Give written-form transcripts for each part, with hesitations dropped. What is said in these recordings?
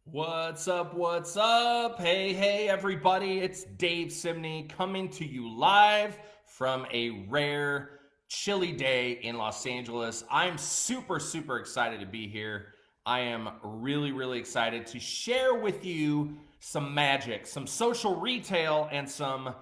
What's up? What's up? Hey, everybody. It's Dave Ciemny coming to you live from a rare, chilly day in Los Angeles. I'm super excited to be here. I am really excited to share with you some magic, some social retail, and some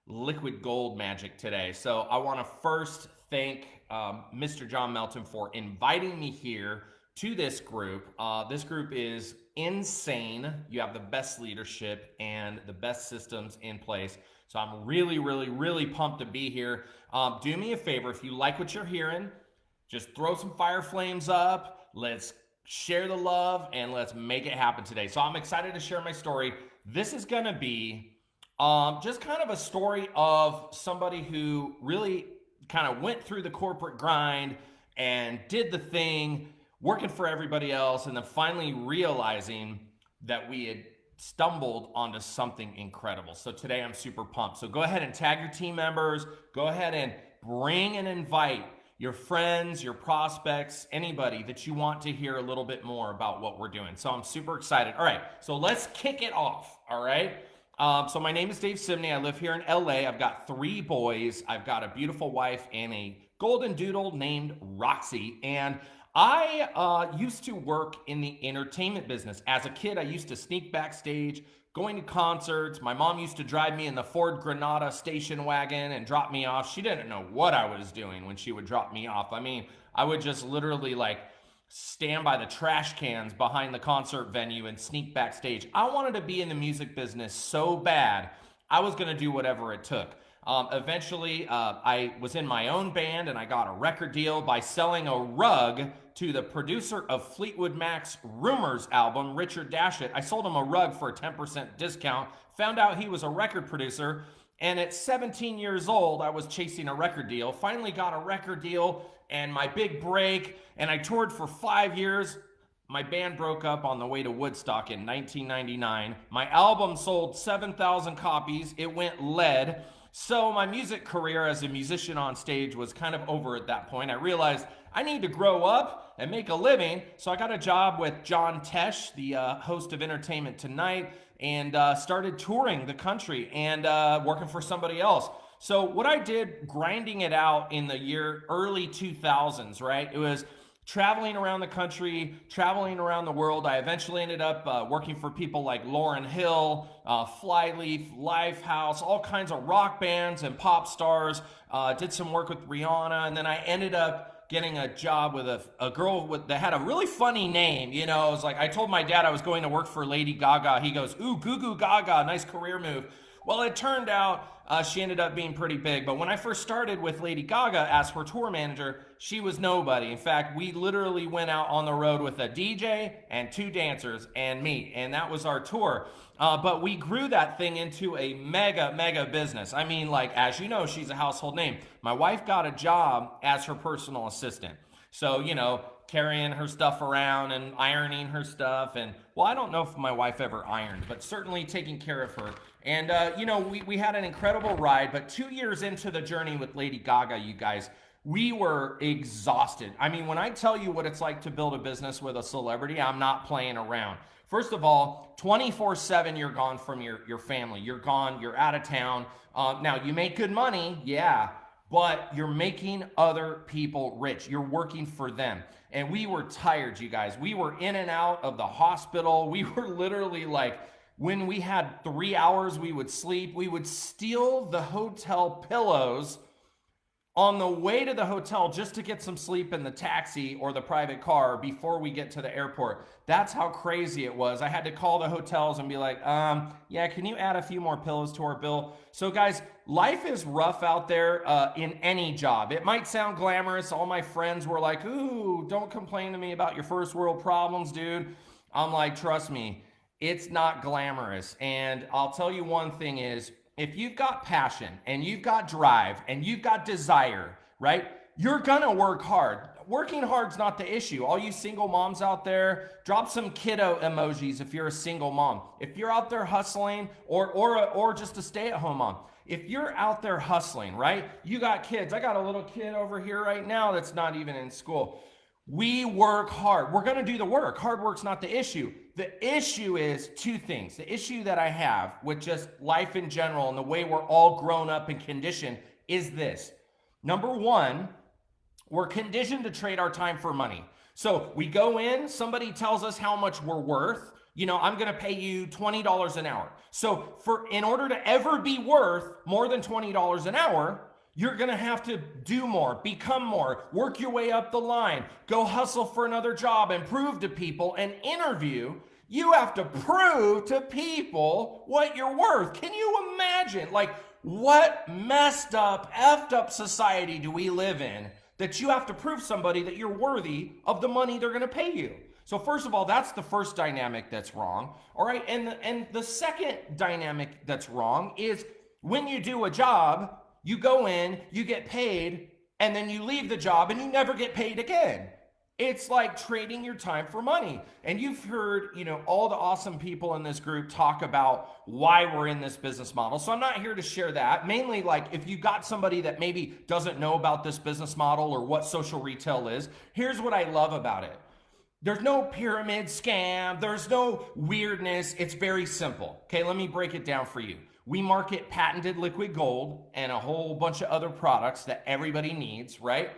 liquid gold magic today. So I want to first thank Mr. John Melton for inviting me here to this group. This group is insane. You have the best leadership and the best systems in place. So I'm really pumped to be here. Do me a favor, if you like what you're hearing, just throw some fire flames up. Let's share the love and let's make it happen today. So I'm excited to share my story. This is going to be just kind of a story of somebody who really kind of went through the corporate grind and did the thing, working for everybody else, and then finally realizing that we had stumbled onto something incredible. So today I'm super pumped. So go ahead and tag your team members. Go ahead and bring and invite your friends, your prospects, anybody that you want to hear a little bit more about what we're doing. So I'm super excited. All right, so let's kick it off. All right. So my name is Dave Ciemny. I live here in LA. I've got 3 boys. I've got a beautiful wife and a golden doodle named Roxy. And I used to work in the entertainment business. As a kid, I used to sneak backstage, going to concerts. My mom used to drive me in the Ford Granada station wagon and drop me off. She didn't know what I was doing when she would drop me off. I mean, I would just literally stand by the trash cans behind the concert venue and sneak backstage. I wanted to be in the music business so bad, I was going to do whatever it took. Eventually, I was in my own band and I got a record deal by selling a rug to the producer of Fleetwood Mac's Rumors album, Richard Dashit. I sold him a rug for a 10% discount, found out he was a record producer, and at 17 years old, I was chasing a record deal, finally got a record deal and my big break, and I toured for 5 years. My band broke up on the way to Woodstock in 1999. My album sold 7,000 copies. It went lead. So my music career as a musician on stage was kind of over at that point. I realized I need to grow up and make a living. So I got a job with John Tesh, the host of Entertainment Tonight, and started touring the country and working for somebody else. So what I did, grinding it out in the early 2000s, right? It was traveling around the country, traveling around the world. I eventually ended up working for people like Lauryn Hill, Flyleaf, Lifehouse, all kinds of rock bands and pop stars. Did some work with Rihanna, and then I ended up getting a job with a girl that had a really funny name. You know, it was like I told my dad I was going to work for Lady Gaga. He goes, "Ooh, Goo Goo Gaga, nice career move." Well, it turned out she ended up being pretty big. But when I first started with Lady Gaga as her tour manager, she was nobody. In fact, we literally went out on the road with a DJ and 2 dancers and me, and that was our tour. But we grew that thing into a mega business. I mean, as you know, she's a household name. My wife got a job as her personal assistant. So, carrying her stuff around and ironing her stuff. And, well, I don't know if my wife ever ironed, but certainly taking care of her. And, we had an incredible ride. But 2 years into the journey with Lady Gaga, you guys, we were exhausted. I mean, when I tell you what it's like to build a business with a celebrity, I'm not playing around. First of all, 24/7, you're gone from your family. You're gone, you're out of town. Now, you make good money, yeah, but you're making other people rich. You're working for them. And we were tired, you guys. We were in and out of the hospital. We were literally when we had 3 hours, we would sleep. We would steal the hotel pillows on the way to the hotel just to get some sleep in the taxi or the private car before we get to the airport. That's how crazy it was. I had to call the hotels and be like, yeah, can you add a few more pillows to our bill? So guys, life is rough out there in any job. It might sound glamorous. All my friends were like, ooh, don't complain to me about your first world problems, dude. I'm like, trust me, it's not glamorous. And I'll tell you one thing is, if you've got passion and you've got drive and you've got desire, right, you're gonna work hard. Working hard's not the issue. All you single moms out there, drop some kiddo emojis if you're a single mom. If you're out there hustling or just a stay-at-home mom, if you're out there hustling, right, you got kids. I got a little kid over here right now that's not even in school. We work hard. We're going to do the work. Hard work's not the issue. The issue is two things. The issue that I have with just life in general and the way we're all grown up and conditioned is this. Number one, we're conditioned to trade our time for money. So we go in, somebody tells us how much we're worth. I'm going to pay you $20 an hour. So in order to ever be worth more than $20 an hour, you're going to have to do more, become more, work your way up the line, go hustle for another job and prove to people and interview. You have to prove to people what you're worth. Can you imagine? Like, what messed up, effed up society do we live in that you have to prove somebody that you're worthy of the money they're going to pay you? So first of all, that's the first dynamic that's wrong. All right. And the second dynamic that's wrong is when you do a job, you go in, you get paid, and then you leave the job and you never get paid again. It's like trading your time for money. And you've heard, all the awesome people in this group talk about why we're in this business model. So I'm not here to share that. Mainly, like, if you got somebody that maybe doesn't know about this business model or what social retail is, here's what I love about it. There's no pyramid scam. There's no weirdness. It's very simple. Okay, let me break it down for you. We market patented liquid gold and a whole bunch of other products that everybody needs, right?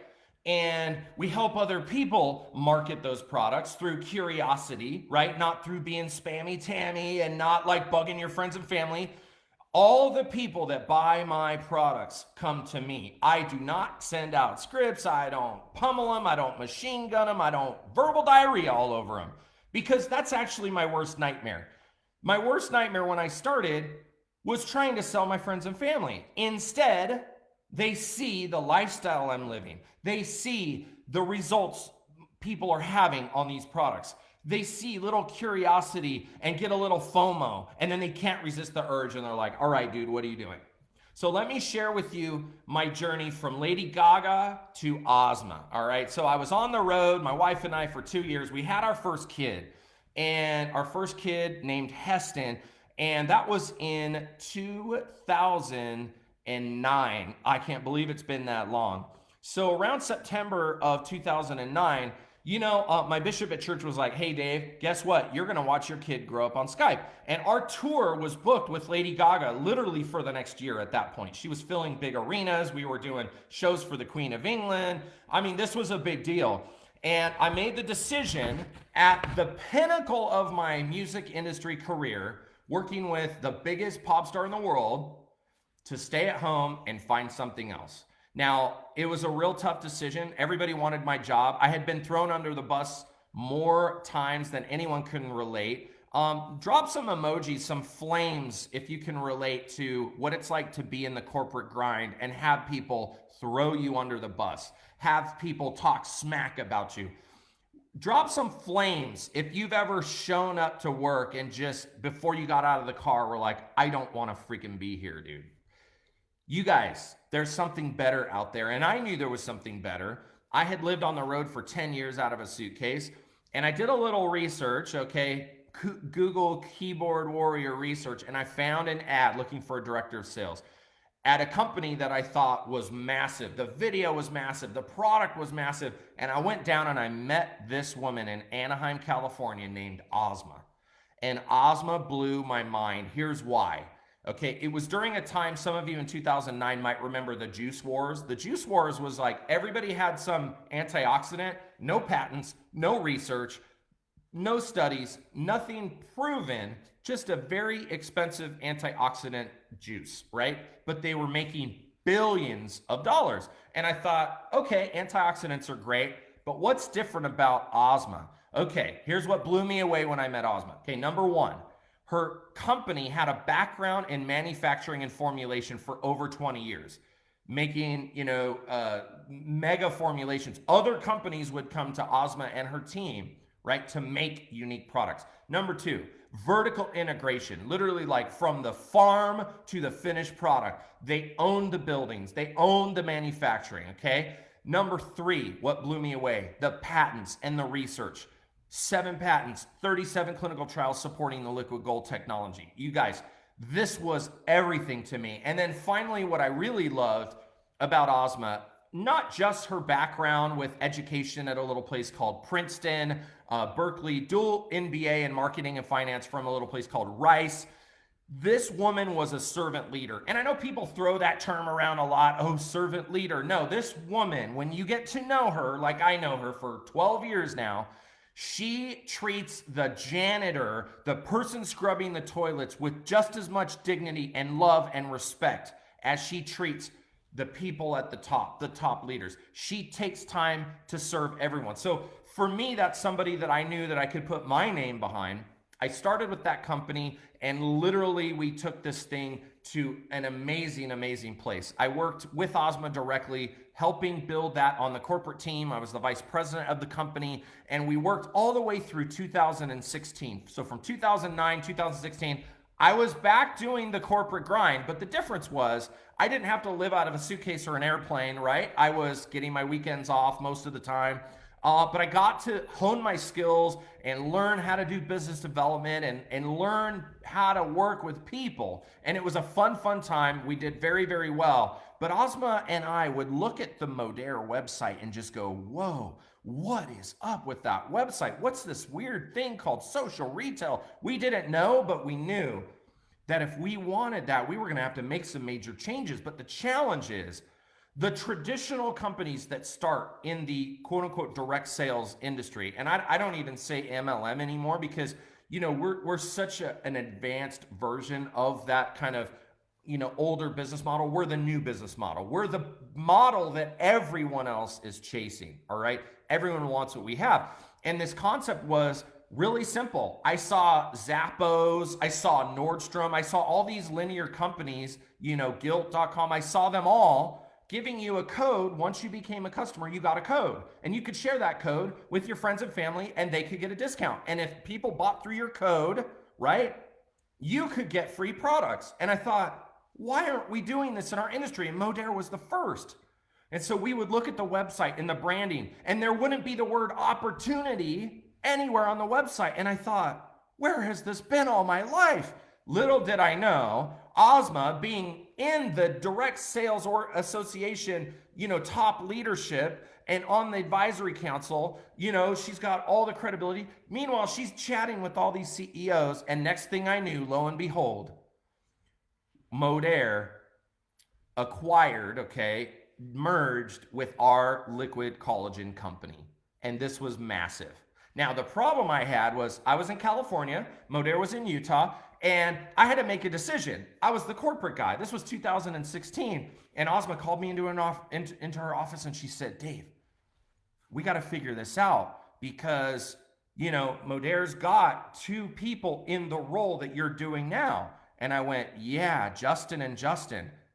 And we help other people market those products through curiosity, right? Not through being spammy tammy and not like bugging your friends and family. All the people that buy my products come to me. I do not send out scripts. I don't pummel them. I don't machine gun them. I don't verbal diarrhea all over them, because that's actually my worst nightmare. My worst nightmare when I started was trying to sell my friends and family. Instead, they see the lifestyle I'm living. They see the results people are having on these products. They see little curiosity and get a little FOMO, and then they can't resist the urge, and they're like, all right, dude, what are you doing? So let me share with you my journey from Lady Gaga to Ozma, all right? So I was on the road, my wife and I, for 2 years. We had our first kid, and our first kid named Heston, and that was in 2009. I can't believe it's been that long. So around September of 2009, my bishop at church was like, hey, Dave, guess what? You're going to watch your kid grow up on Skype. And our tour was booked with Lady Gaga literally for the next year at that point. She was filling big arenas. We were doing shows for the Queen of England. I mean, this was a big deal. And I made the decision at the pinnacle of my music industry career, working with the biggest pop star in the world, to stay at home and find something else. Now, it was a real tough decision. Everybody wanted my job. I had been thrown under the bus more times than anyone can relate. Drop some emojis, some flames, if you can relate to what it's like to be in the corporate grind and have people throw you under the bus, have people talk smack about you. Drop some flames if you've ever shown up to work and just before you got out of the car were like, I don't want to freaking be here, dude. You guys, there's something better out there. And I knew there was something better. I had lived on the road for 10 years out of a suitcase. And I did a little research, okay? Google keyboard warrior research. And I found an ad looking for a director of sales at a company that I thought was massive. The video was massive. The product was massive. And I went down and I met this woman in Anaheim, California named Ozma. And Ozma blew my mind. Here's why. Okay, it was during a time, some of you in 2009 might remember the juice wars. The juice wars was like everybody had some antioxidant, no patents, no research, no studies, nothing proven, just a very expensive antioxidant juice, right? But they were making billions of dollars. And I thought, okay, antioxidants are great, but what's different about Ozma? Okay, here's what blew me away when I met Ozma. Okay, number one. Her company had a background in manufacturing and formulation for over 20 years, making, mega formulations. Other companies would come to Ozma and her team, right, to make unique products. Number two, vertical integration, literally like from the farm to the finished product. They own the buildings. They own the manufacturing, okay? Number three, what blew me away, the patents and the research. 7 patents, 37 clinical trials supporting the liquid gold technology. You guys, this was everything to me. And then finally, what I really loved about Ozma not just her background with education at a little place called Princeton, Berkeley, dual MBA in marketing and finance from a little place called Rice. This woman was a servant leader. And I know people throw that term around a lot. Oh, servant leader. No, this woman, when you get to know her, like I know her for 12 years now, she treats the janitor, the person scrubbing the toilets, with just as much dignity and love and respect as she treats the people at the top leaders. She takes time to serve everyone. So for me, that's somebody that I knew that I could put my name behind. I started with that company, and literally we took this thing to an amazing, amazing place. I worked with Ozma directly, helping build that on the corporate team. I was the vice president of the company, and we worked all the way through 2016. So from 2009, 2016, I was back doing the corporate grind, but the difference was I didn't have to live out of a suitcase or an airplane, right? I was getting my weekends off most of the time. But I got to hone my skills and learn how to do business development and learn how to work with people. And it was a fun time. We did very, very well. But Ozma and I would look at the Modere website and just go, whoa, what is up with that website? What's this weird thing called social retail? We didn't know, but we knew that if we wanted that, we were going to have to make some major changes. But the challenge is, the traditional companies that start in the quote unquote direct sales industry, and I don't even say MLM anymore because, we're such an advanced version of that kind of, older business model. We're the new business model. We're the model that everyone else is chasing. All right. Everyone wants what we have. And this concept was really simple. I saw Zappos, I saw Nordstrom, I saw all these linear companies, Gilt.com. I saw them all giving you a code. Once you became a customer, you got a code, and you could share that code with your friends and family, and they could get a discount. And if people bought through your code, right, you could get free products. And I thought, why aren't we doing this in our industry? And Modere was the first. And so we would look at the website and the branding, and there wouldn't be the word opportunity anywhere on the website. And I thought, where has this been all my life? Little did I know, Ozma, being in the direct sales or association, top leadership and on the advisory council, she's got all the credibility. Meanwhile, she's chatting with all these CEOs. And next thing I knew, lo and behold, Modere merged with our liquid collagen company. And this was massive. Now, the problem I had was I was in California, Modere was in Utah, and I had to make a decision. I was the corporate guy. This was 2016. And Ozma called me into her office, and she said, Dave, we got to figure this out because, Modere's got two people in the role that you're doing now. And I went, yeah, Justin.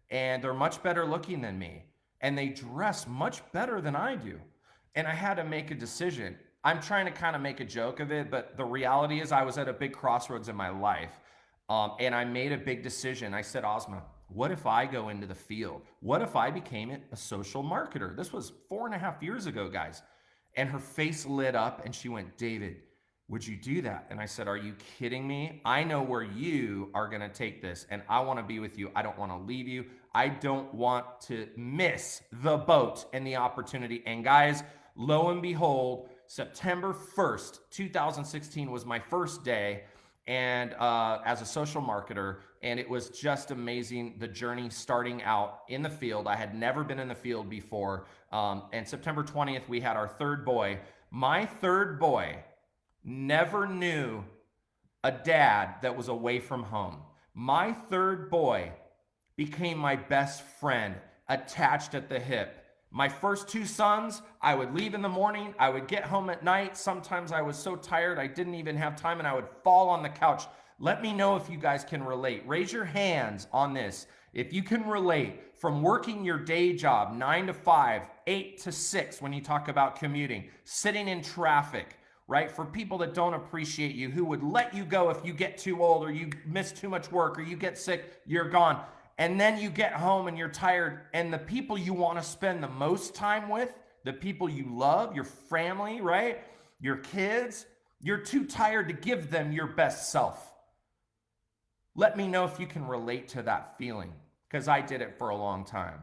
And they're much better looking than me. And they dress much better than I do. And I had to make a decision. I'm trying to kind of make a joke of it, but the reality is I was at a big crossroads in my life. And I made a big decision. I said, Ozma, what if I go into the field? What if I became a social marketer? This was 4.5 years ago, guys. And her face lit up and she went, David, would you do that? And I said, are you kidding me? I know where you are going to take this, and I want to be with you. I don't want to leave you. I don't want to miss the boat and the opportunity. And guys, lo and behold, September 1st, 2016 was my first day and as a social marketer, and it was just amazing, the journey starting out in the field. I had never been in the field before, and September 20th, we had our third boy. My third boy never knew a dad that was away from home. My third boy became my best friend, attached at the hip. My first two sons, I would leave in the morning, I would get home at night. Sometimes I was so tired I didn't even have time, and I would fall on the couch. Let me know if you guys can relate. Raise your hands on this. If you can relate from working your day job, 9 to 5, 8 to 6, when you talk about commuting, sitting in traffic, right? For people that don't appreciate you, who would let you go if you get too old or you miss too much work or you get sick, you're gone. And then you get home and you're tired, and the people you want to spend the most time with, the people you love, your family, right? Your kids, you're too tired to give them your best self. Let me know if you can relate to that feeling, because I did it for a long time.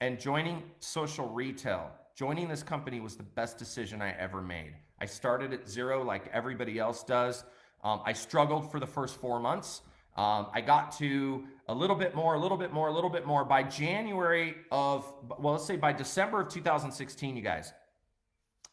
And joining social retail, joining this company was the best decision I ever made. I started at zero like everybody else does. I struggled for the first 4 months. I got to a little bit more, a little bit more, a little bit more. By January of, well, let's say by December of 2016, you guys,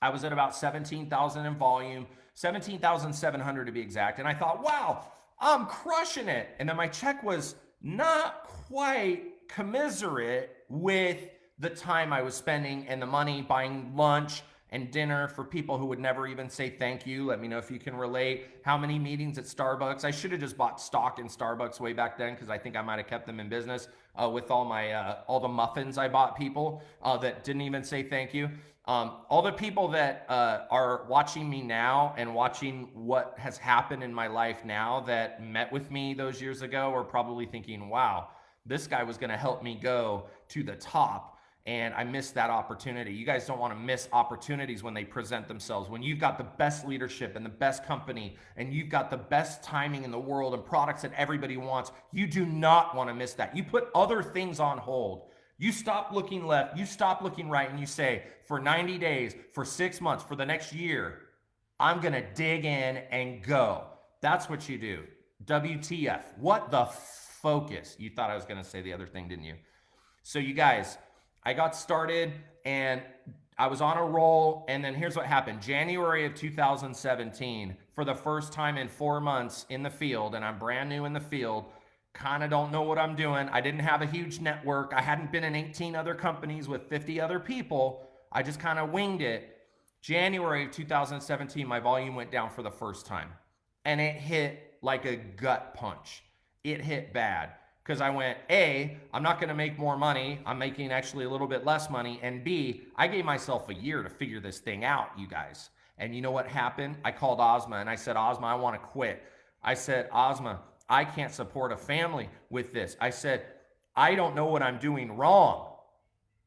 I was at about 17,000 in volume, 17,700 to be exact. And I thought, wow, I'm crushing it. And then my check was not quite commiserate with the time I was spending and the money buying lunch and dinner for people who would never even say thank you. Let me know if you can relate. How many meetings at Starbucks? I should have just bought stock in Starbucks way back then because I think I might have kept them in business with all the muffins I bought people that didn't even say thank you. All the people that are watching me now and watching what has happened in my life now that met with me those years ago are probably thinking, wow, this guy was going to help me go to the top. And I missed that opportunity. You guys don't want to miss opportunities when they present themselves. When you've got the best leadership and the best company and you've got the best timing in the world and products that everybody wants, you do not want to miss that. You put other things on hold. You stop looking left, you stop looking right, and you say, for 90 days, for 6 months, for the next year, I'm going to dig in and go. That's what you do. WTF. What the focus? You thought I was going to say the other thing, didn't you? So you guys, I got started and I was on a roll, and then here's what happened. January of 2017, for the first time in 4 months in the field, and I'm brand new in the field, kind of don't know what I'm doing. I didn't have a huge network. I hadn't been in 18 other companies with 50 other people. I just kind of winged it. January of 2017, my volume went down for the first time, and it hit like a gut punch. It hit bad. Because I went, A, I'm not going to make more money. I'm making actually a little bit less money. And B, I gave myself a year to figure this thing out, you guys. And you know what happened? I called Ozma and I said, Ozma, I want to quit. I said, Ozma, I can't support a family with this. I said, I don't know what I'm doing wrong,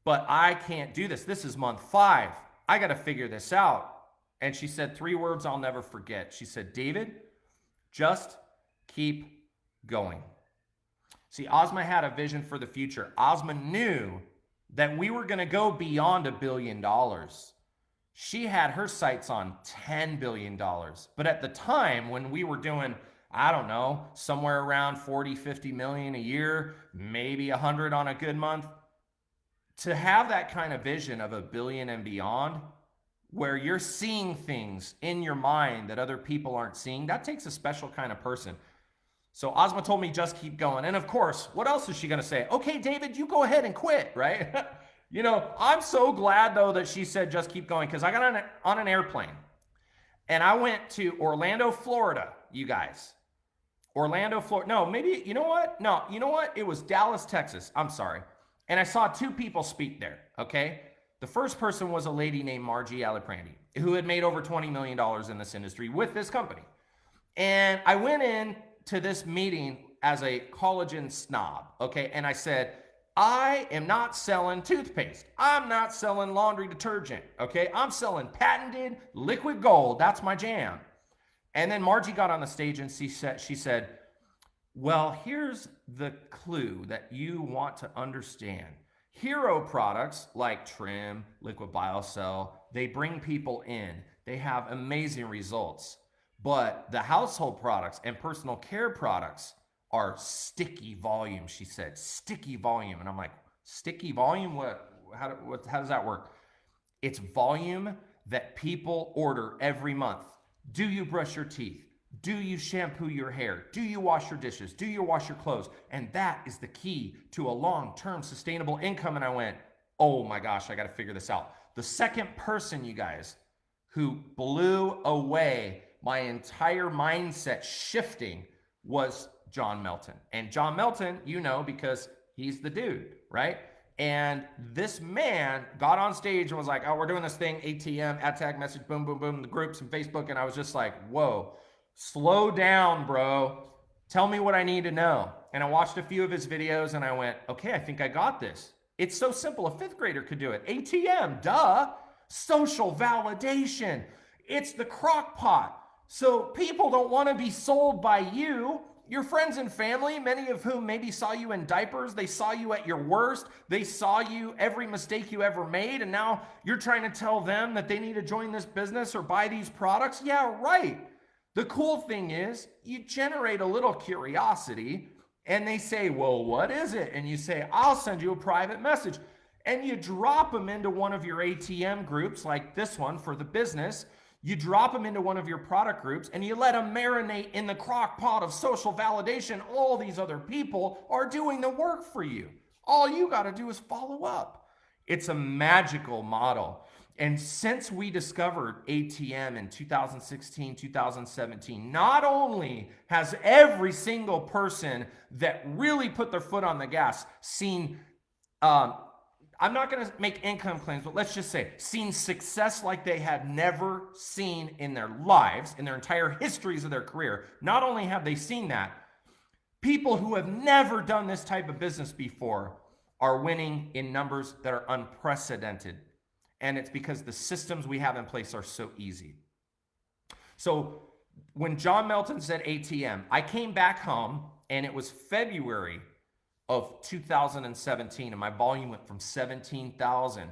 but I can't do this. This is month 5. I got to figure this out. And she said 3 words I'll never forget. She said, David, just keep going. See, Ozma had a vision for the future. Ozma knew that we were going to go beyond $1 billion. She had her sights on $10 billion. But at the time when we were doing, I don't know, somewhere around 40, 50 million a year, maybe 100 on a good month, to have that kind of vision of $1 billion and beyond, where you're seeing things in your mind that other people aren't seeing, that takes a special kind of person. So Ozma told me, just keep going. And of course, what else is she going to say? Okay, David, you go ahead and quit, right? You know, I'm so glad, though, that she said, just keep going, because I got on an airplane and I went to Orlando, Florida, you guys. Orlando, Florida. No, maybe, you know what? No, you know what? It was Dallas, Texas. I'm sorry. And I saw 2 people speak there, okay? The first person was a lady named Margie Aliprandi, who had made over $20 million in this industry with this company. And I went in to this meeting as a collagen snob, okay? And I said, I am not selling toothpaste. I'm not selling laundry detergent, okay? I'm selling patented liquid gold. That's my jam. And then Margie got on the stage and she said, well, here's the clue that you want to understand. Hero products like Trim, Liquid BioCell, they bring people in. They have amazing results. But the household products and personal care products are sticky volume, she said. Sticky volume. And I'm like, sticky volume? How does that work? It's volume that people order every month. Do you brush your teeth? Do you shampoo your hair? Do you wash your dishes? Do you wash your clothes? And that is the key to a long-term sustainable income. And I went, oh my gosh, I got to figure this out. The second person, you guys, who blew away my entire mindset shifting was John Melton. And John Melton, you know, because he's the dude, right? And this man got on stage and was like, oh, we're doing this thing, ATM, ad tag message, boom, boom, boom, the groups and Facebook. And I was just like, whoa, slow down, bro. Tell me what I need to know. And I watched a few of his videos and I went, okay, I think I got this. It's so simple. A 5th grader could do it. ATM, duh. Social validation. It's the crock pot. So people don't want to be sold by you. Your friends and family, many of whom maybe saw you in diapers, they saw you at your worst, they saw you every mistake you ever made, and now you're trying to tell them that they need to join this business or buy these products? Yeah, right. The cool thing is you generate a little curiosity and they say, well, what is it? And you say, I'll send you a private message. And you drop them into one of your ATM groups like this one for the business. You drop them into one of your product groups and you let them marinate in the crock pot of social validation. All these other people are doing the work for you. All you got to do is follow up. It's a magical model. And since we discovered ATM in 2016, 2017, not only has every single person that really put their foot on the gas seen, I'm not going to make income claims, but let's just say seen success like they had never seen in their lives, in their entire histories of their career. Not only have they seen that, people who have never done this type of business before are winning in numbers that are unprecedented. And it's because the systems we have in place are so easy. So when John Melton said ATM, I came back home and it was February of 2017, and my volume went from 17,000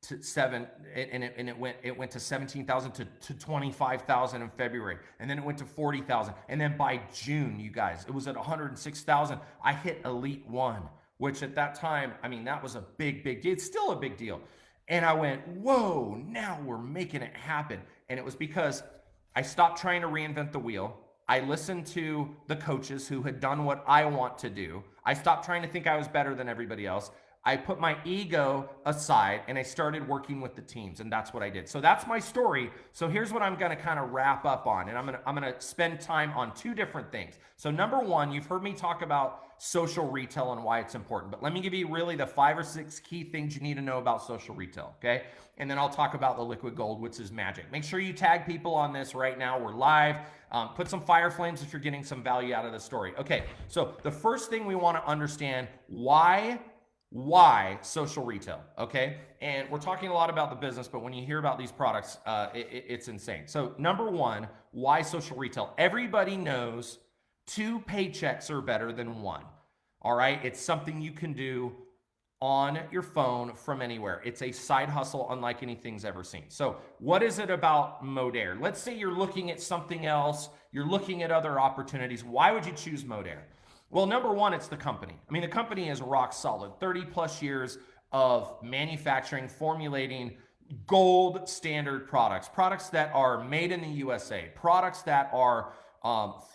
to it went to 17,000 to 25,000 in February, and then it went to 40,000, and then by June, you guys, it was at 106,000. I hit Elite One, which at that time, I mean, that was a big deal. It's still a big deal. And I went, whoa, now we're making it happen. And it was because I stopped trying to reinvent the wheel. I listened to the coaches who had done what I want to do. I stopped trying to think I was better than everybody else. I put my ego aside and I started working with the teams, and that's what I did. So that's my story. So here's what I'm going to kind of wrap up on, and I'm going to spend time on two different things. So number one, you've heard me talk about social retail and why it's important, but let me give you really the 5 or 6 key things you need to know about social retail, okay? And then I'll talk about the liquid gold, which is magic. Make sure you tag people on this right now. We're live. Put some fire flames if you're getting some value out of the story. Okay, so the first thing we want to understand, why social retail, okay? And we're talking a lot about the business, but when you hear about these products, it's insane. So number one, why social retail? Everybody knows 2 paychecks are better than 1, all right? It's something you can do on your phone from anywhere. It's a side hustle unlike anything's ever seen. So what is it about Modere? Let's say you're looking at something else, you're looking at other opportunities. Why would you choose Modere? Well, number one, it's the company. I mean, the company is rock solid. 30 plus years of manufacturing, formulating gold standard products that are made in the USA, products that are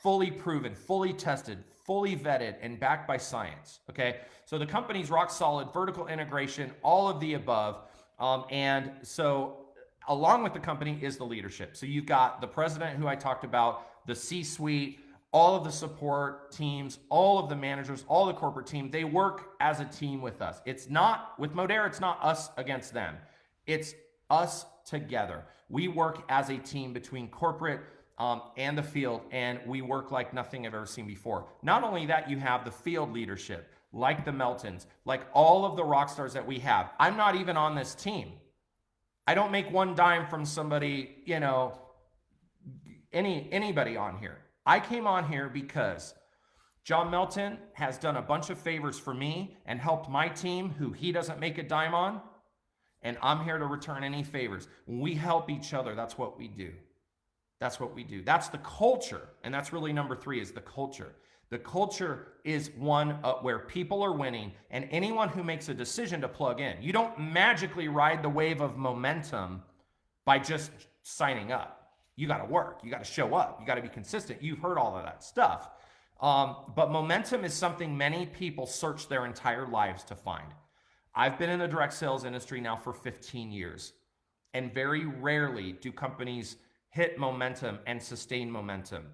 fully proven, fully tested, fully vetted, and backed by science, okay? So the company's rock solid, vertical integration, all of the above. And so along with the company is the leadership. So you've got the president who I talked about, the C-suite, all of the support teams, all of the managers, all the corporate team, they work as a team with us. It's not, with Modere, it's not us against them. It's us together. We work as a team between corporate and the field, and we work like nothing I've ever seen before. Not only that, you have the field leadership, like the Meltons, like all of the rock stars that we have. I'm not even on this team. I don't make one dime from somebody, you know, anybody on here. I came on here because John Melton has done a bunch of favors for me and helped my team, who he doesn't make a dime on, and I'm here to return any favors. When we help each other, that's what we do. That's what we do. That's the culture, and that's really number 3 is the culture. The culture is one where people are winning, and anyone who makes a decision to plug in, you don't magically ride the wave of momentum by just signing up. You got to work. You got to show up. You got to be consistent. You've heard all of that stuff. But momentum is something many people search their entire lives to find. I've been in the direct sales industry now for 15 years, and very rarely do companies hit momentum and sustain momentum.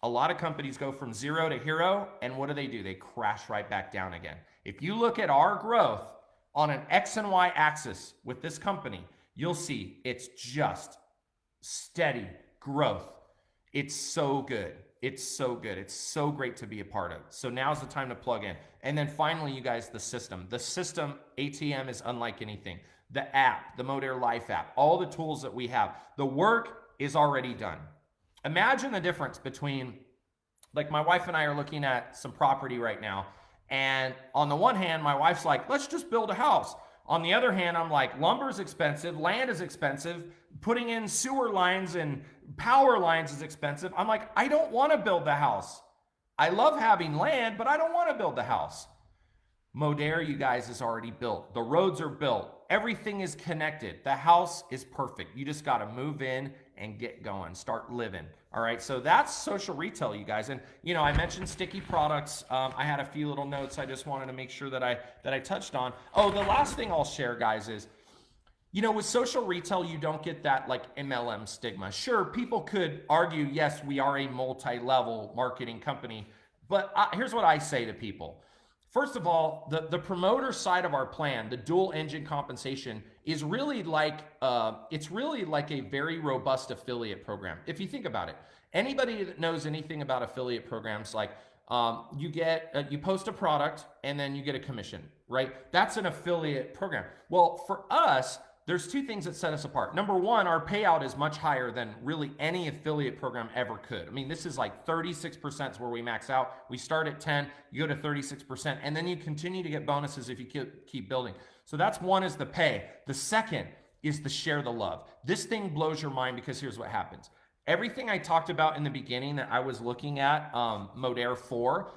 A lot of companies go from 0 to hero, and what do? They crash right back down again. If you look at our growth on an X and Y axis with this company, you'll see it's just steady growth. It's so good. It's so good. It's so great to be a part of. So now's the time to plug in. And then finally, you guys, the system. The system, ATM, is unlike anything. The app, the Modere Life app, all the tools that we have. The work is already done. Imagine the difference between like my wife and I are looking at some property right now. And on the one hand, my wife's like, let's just build a house. On the other hand, I'm like, lumber's expensive, land is expensive, putting in sewer lines and power lines is expensive. I'm like, I don't want to build the house. I love having land, but I don't want to build the house. Modere, you guys, is already built. The roads are built. Everything is connected. The house is perfect. You just got to move in and get going, start living. All right, so that's social retail, you guys. And I mentioned sticky products. I had a few little notes I just wanted to make sure that I touched on. Oh, the last thing I'll share, guys, is with social retail, you don't get that like MLM stigma. Sure, people could argue, yes, we are a multi-level marketing company, but here's what I say to people. First of all, the promoter side of our plan, the dual engine compensation, is really like it's really like a very robust affiliate program. If you think about it, anybody that knows anything about affiliate programs, like you post a product and then you get a commission, right? That's an affiliate program. Well, for us, there's two things that set us apart. Number one, our payout is much higher than really any affiliate program ever could. I mean, this is like 36% is where we max out. We start at 10, you go to 36%, and then you continue to get bonuses if you keep building. So that's one, is the pay. The second is the share the love. This thing blows your mind, because here's what happens. Everything I talked about in the beginning that I was looking at Modere for,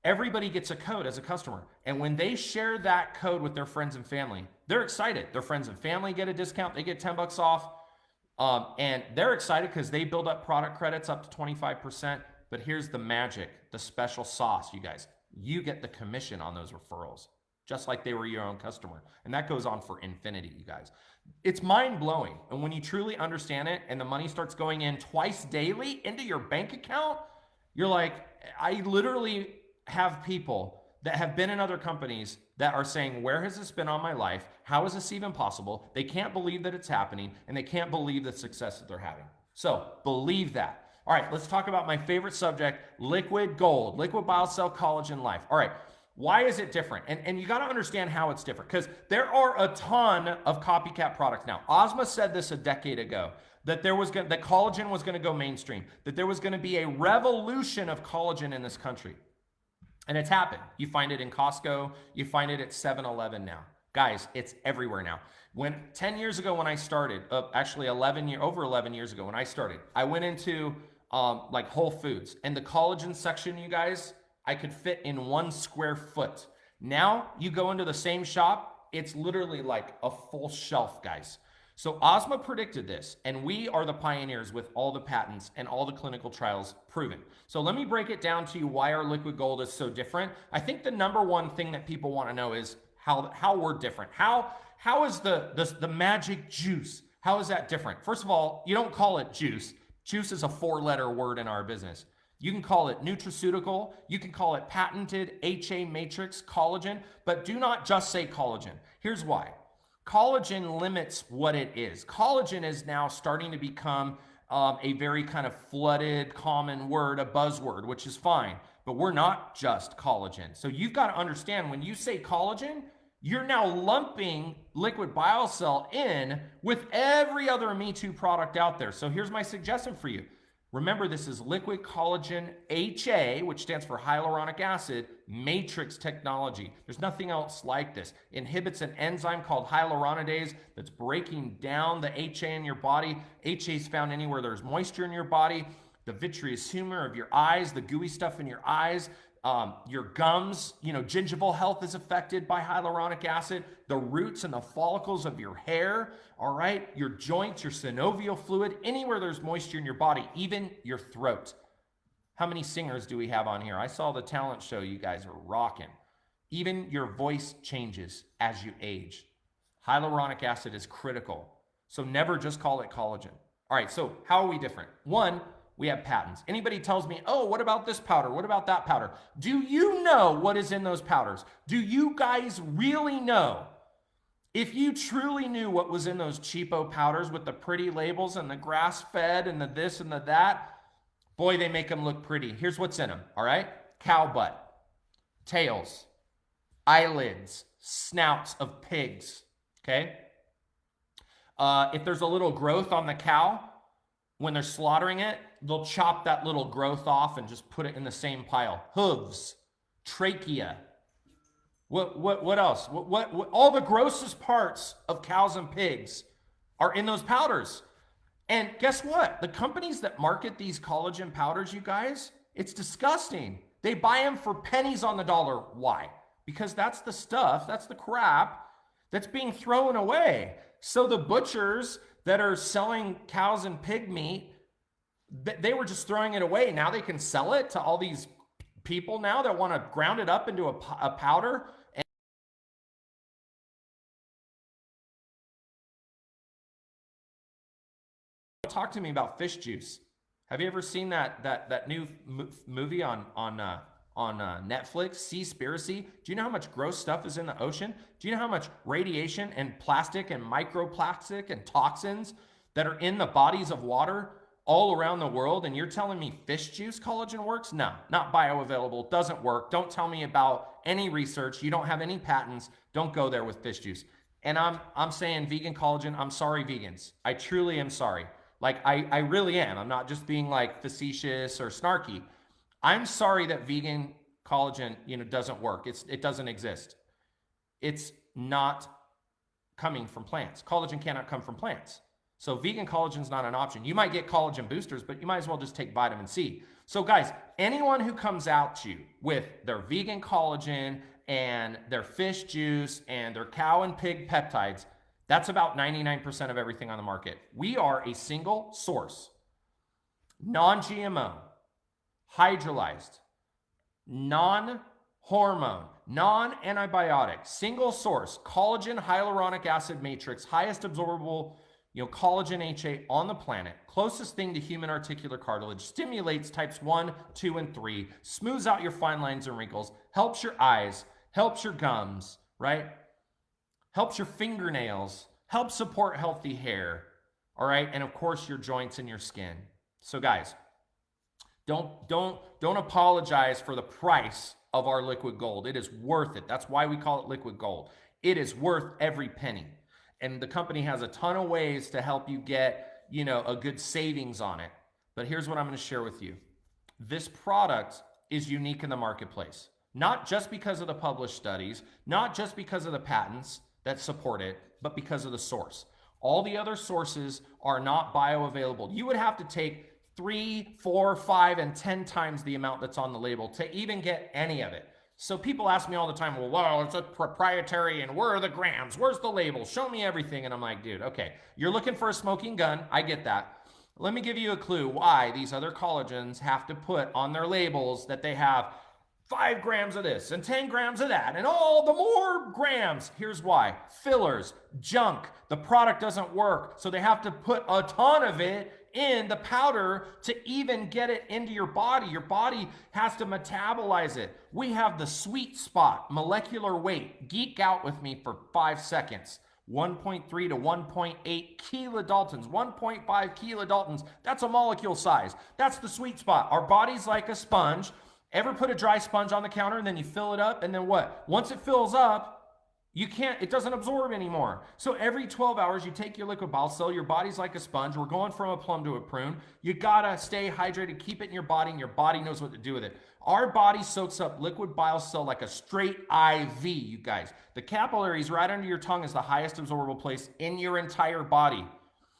everybody gets a code as a customer. And when they share that code with their friends and family, they're excited. Their friends and family get a discount. They get 10 bucks off. And they're excited because they build up product credits up to 25%. But here's the magic, the special sauce, you guys. You get the commission on those referrals, just like they were your own customer. And that goes on for infinity, you guys. It's mind-blowing. And when you truly understand it and the money starts going in twice daily into your bank account, you're like, I literally have people that have been in other companies that are saying, where has this been on my life? How is this even possible? They can't believe that it's happening, and they can't believe the success that they're having. So believe that. All right, let's talk about my favorite subject, liquid gold, liquid biocell collagen life. All right, why is it different? And you got to understand how it's different, because there are a ton of copycat products now. Ozma said this a decade ago, that that collagen was going to go mainstream, that there was going to be a revolution of collagen in this country. And it's happened. You find it in Costco. You find it at 7-Eleven now. Guys, it's everywhere now. 10 years ago when I started, actually over 11 years ago when I started, I went into like Whole Foods. And the collagen section, you guys, I could fit in 1 square foot. Now you go into the same shop, it's literally like a full shelf, guys. So Ozma predicted this, and we are the pioneers with all the patents and all the clinical trials proven. So let me break it down to you why our liquid gold is so different. I think the number one thing that people want to know is how we're different. How is the magic juice, how is that different? First of all, you don't call it juice. Juice is a 4-letter word in our business. You can call it nutraceutical, you can call it patented HA matrix collagen, but do not just say collagen. Here's why. Collagen limits what it is. Collagen is now starting to become a very kind of flooded, common word, a buzzword, which is fine. But we're not just collagen. So you've got to understand, when you say collagen, you're now lumping liquid biocell in with every other Me Too product out there. So here's my suggestion for you. Remember, this is liquid collagen HA, which stands for hyaluronic acid, matrix technology. There's nothing else like this. Inhibits an enzyme called hyaluronidase that's breaking down the HA in your body. HA is found anywhere there's moisture in your body, the vitreous humor of your eyes, the gooey stuff in your eyes, your gums, gingival health is affected by hyaluronic acid, the roots and the follicles of your hair, all right, your joints, your synovial fluid, anywhere there's moisture in your body, even your throat. How many singers do we have on here? I saw the talent show. You guys are rocking. Even your voice changes as you age. Hyaluronic acid is critical. So never just call it collagen. All right, so how are we different? One, we have patents. Anybody tells me, oh, what about this powder? What about that powder? Do you know what is in those powders? Do you guys really know? If you truly knew what was in those cheapo powders with the pretty labels and the grass-fed and the this and the that, boy, they make them look pretty. Here's what's in them, all right? Cow butt, tails, eyelids, snouts of pigs, okay? If there's a little growth on the cow, when they're slaughtering it, they'll chop that little growth off and just put it in the same pile. Hooves, trachea. What else? What all the grossest parts of cows and pigs are in those powders. And guess what? The companies that market these collagen powders, you guys, it's disgusting. They buy them for pennies on the dollar. Why? Because that's the stuff, that's the crap that's being thrown away. So the butchers that are selling cows and pig meat, they were just throwing it away. Now they can sell it to all these people now that want to ground it up into a powder. And talk to me about fish juice. Have you ever seen that new movie on Netflix, Seaspiracy? Do you know how much gross stuff is in the ocean? Do you know how much radiation and plastic and microplastic and toxins that are in the bodies of water all around the world? And you're telling me fish juice collagen works? No, not bioavailable, doesn't work. Don't tell me about any research. You don't have any patents. Don't go there with fish juice. And I'm saying vegan collagen, I'm sorry, vegans. I truly am sorry. Like, I really am. I'm not just being like facetious or snarky. I'm sorry that vegan collagen, doesn't work. It doesn't exist. It's not coming from plants. Collagen cannot come from plants. So vegan collagen is not an option. You might get collagen boosters, but you might as well just take vitamin C. So guys, anyone who comes out to you with their vegan collagen and their fish juice and their cow and pig peptides, that's about 99% of everything on the market. We are a single source, non-GMO, hydrolyzed, non-hormone, non-antibiotic, single source, collagen hyaluronic acid matrix, highest absorbable, collagen HA on the planet, closest thing to human articular cartilage, stimulates types 1, 2, and 3, smooths out your fine lines and wrinkles, helps your eyes, helps your gums, right? Helps your fingernails, helps support healthy hair, all right? And of course, your joints and your skin. So guys, don't apologize for the price of our liquid gold. It is worth it. That's why we call it liquid gold. It is worth every penny. And the company has a ton of ways to help you get, a good savings on it. But here's what I'm going to share with you. This product is unique in the marketplace, not just because of the published studies, not just because of the patents that support it, but because of the source. All the other sources are not bioavailable. You would have to take 3, 4, 5, and 10 times the amount that's on the label to even get any of it. So people ask me all the time, well, it's a proprietary and where are the grams? Where's the label? Show me everything. And I'm like, dude, okay, you're looking for a smoking gun. I get that. Let me give you a clue why these other collagens have to put on their labels that they have 5 grams of this and 10 grams of that and all the more grams. Here's why. Fillers, junk, the product doesn't work. So they have to put a ton of it in the powder to even get it into your body. Your body has to metabolize it. We have the sweet spot, molecular weight. Geek out with me for 5 seconds. 1.3 to 1.8 kilodaltons, 1.5 kilodaltons. That's a molecule size. That's the sweet spot. Our body's like a sponge. Ever put a dry sponge on the counter and then you fill it up and then what? Once it fills up, it doesn't absorb anymore. So every 12 hours you take your liquid bile cell, your body's like a sponge. We're going from a plum to a prune. You gotta stay hydrated, keep it in your body, and your body knows what to do with it. Our body soaks up liquid bile cell like a straight IV, you guys. The capillaries right under your tongue is the highest absorbable place in your entire body.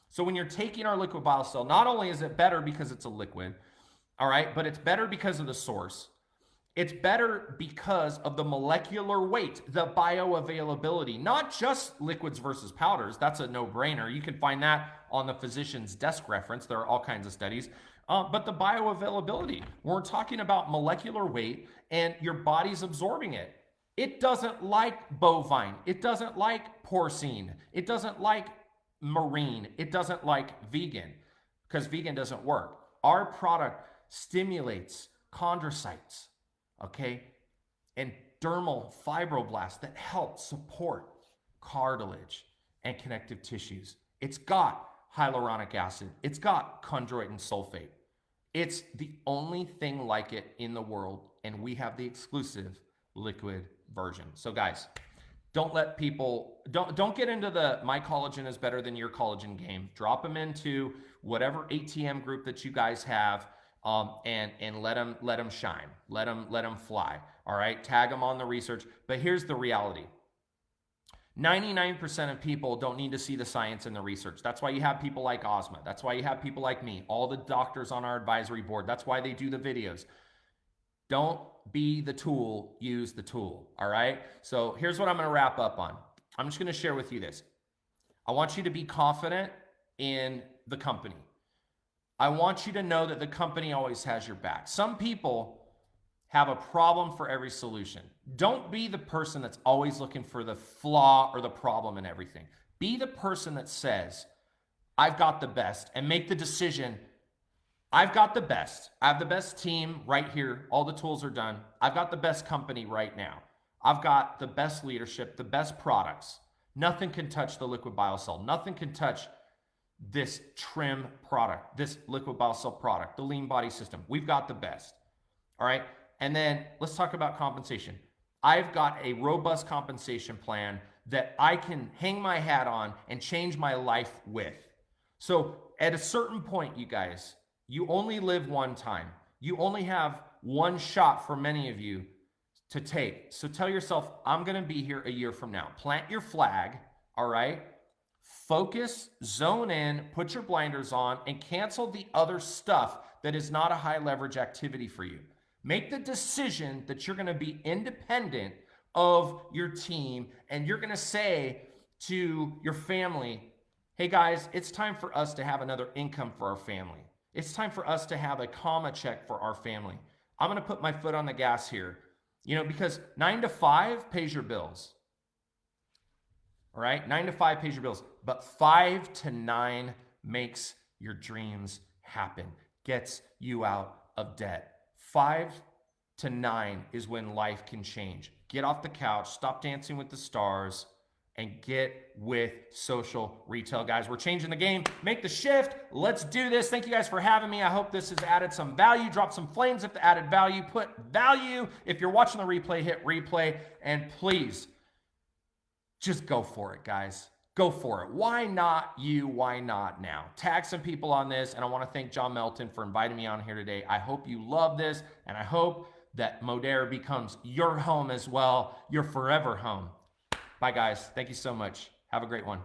So when you're taking our liquid bile cell, not only is it better because it's a liquid, all right, but it's better because of the source. It's better because of the molecular weight, the bioavailability, not just liquids versus powders. That's a no-brainer. You can find that on the physician's desk reference. There are all kinds of studies. But the bioavailability, we're talking about molecular weight and your body's absorbing it. It doesn't like bovine. It doesn't like porcine. It doesn't like marine. It doesn't like vegan because vegan doesn't work. Our product stimulates chondrocytes, okay, and dermal fibroblasts that help support cartilage and connective tissues. It's got hyaluronic acid. It's got chondroitin sulfate. It's the only thing like it in the world, and we have the exclusive liquid version. So guys, Don't let people don't get into the my collagen is better than your collagen game. Drop them into whatever ATM group that you guys have, and let them shine. Let them fly. All right, tag them on the research. But here's the reality: 99% of people don't need to see the science and the research. That's why you have people like Ozma. That's why you have people like me, all the doctors on our advisory board. That's why they do the videos. Don't be the tool, use the tool. All right. So here's what I'm going to wrap up on. I'm just going to share with you this. I want you to be confident in the company. I want you to know that the company always has your back. Some people have a problem for every solution. Don't be the person that's always looking for the flaw or the problem in everything. Be the person that says, I've got the best, and make the decision. I've got the best. I have the best team right here. All the tools are done. I've got the best company right now. I've got the best leadership, the best products. Nothing can touch the liquid biocell. Nothing can touch this trim product, this liquid biocell product, the lean body system. We've got the best. All right. And then let's talk about compensation. I've got a robust compensation plan that I can hang my hat on and change my life with. So at a certain point, you guys, you only live one time. You only have one shot for many of you to take. So tell yourself, I'm going to be here a year from now. Plant your flag, all right? Focus, zone in, put your blinders on, and cancel the other stuff that is not a high leverage activity for you. Make the decision that you're going to be independent of your team, and you're going to say to your family, hey guys, it's time for us to have another income for our family. It's time for us to have a comma check for our family. I'm going to put my foot on the gas here, because 9 to 5 pays your bills. All right, 9 to 5 pays your bills, but 5 to 9 makes your dreams happen, gets you out of debt. 5 to 9 is when life can change. Get off the couch, stop dancing with the stars, and get with social retail, guys. We're changing the game. Make the shift. Let's do this. Thank you guys for having me. I hope this has added some value. Drop some flames if it added value. Put value. If you're watching the replay, hit replay. And please, just go for it, guys. Go for it. Why not you? Why not now? Tag some people on this. And I want to thank John Melton for inviting me on here today. I hope you love this. And I hope that Modere becomes your home as well. Your forever home. Bye, guys. Thank you so much. Have a great one.